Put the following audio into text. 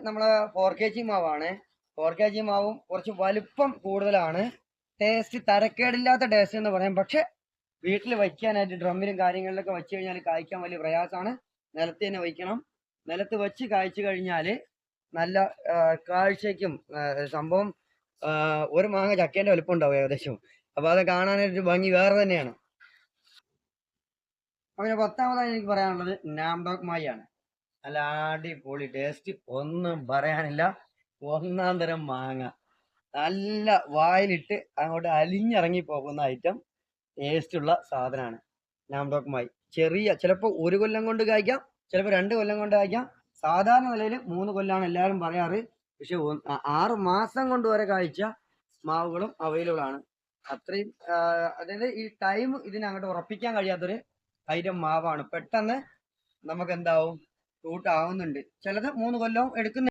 നമ്മളെ 4kg മാവാണ്. 4kg മാവും കുറച്ച് വലുപ്പം കൂടുതലാണ്. ടേസ്റ്റ് തരക്കേടില്ലാത്ത ടേസ്റ്റ് എന്ന് പറയാം. പക്ഷെ വീട്ടിൽ വയ്ക്കാനായിട്ട് ഡ്രമ്മിലും കാര്യങ്ങളിലൊക്കെ വെച്ച് കഴിഞ്ഞാൽ കായ്ക്കാൻ വലിയ പ്രയാസമാണ്. നിലത്ത് തന്നെ വയ്ക്കണം. നിലത്ത് വെച്ച് കായ്ച്ചു കഴിഞ്ഞാൽ നല്ല കാഴ്ചയ്ക്കും സംഭവം ഒരു മാങ്ങ ചക്കേന്റെ വലുപ്പം ഉണ്ടാവും ഏകദേശം. അപ്പൊ അത് കാണാനായിട്ട് ഭംഗി വേറെ തന്നെയാണ്. പിന്നെ 10ാമതായി എനിക്ക് പറയാനുള്ളത് നാംഡോക് മായാണ്. നല്ല അടിപൊളി ടേസ്റ്റ്, ഒന്നും പറയാനില്ല. ഒന്നാം തരം മാങ്ങ, നല്ല വായിലിട്ട് അങ്ങോട്ട് അലിഞ്ഞിറങ്ങി പോകുന്ന ഐറ്റം ടേസ്റ്റുള്ള സാധനമാണ് നാംഡോക് മായി. ചിലപ്പോൾ 1 കൊല്ലം കൊണ്ട് കായ്ക്കാം, ചിലപ്പോൾ 2 കൊല്ലം കൊണ്ട് കായ്ക്കാം. സാധാരണ നിലയിൽ 3 കൊല്ലമാണ് എല്ലാവരും പറയാറ്. പക്ഷെ 6 മാസം കൊണ്ട് വരെ കായ്ച്ച മാവുകളും അവൈലബിൾ ആണ്. അത്രയും അതായത് ഈ ടൈം ഇതിനങ്ങോട്ട് ഉറപ്പിക്കാൻ കഴിയാത്തൊരു ഐറ്റം മാവാണ്. പെട്ടെന്ന് നമുക്ക് എന്താവും, ഫ്രൂട്ട് ആവുന്നുണ്ട്. ചിലത് 3 കൊല്ലവും എടുക്കുന്ന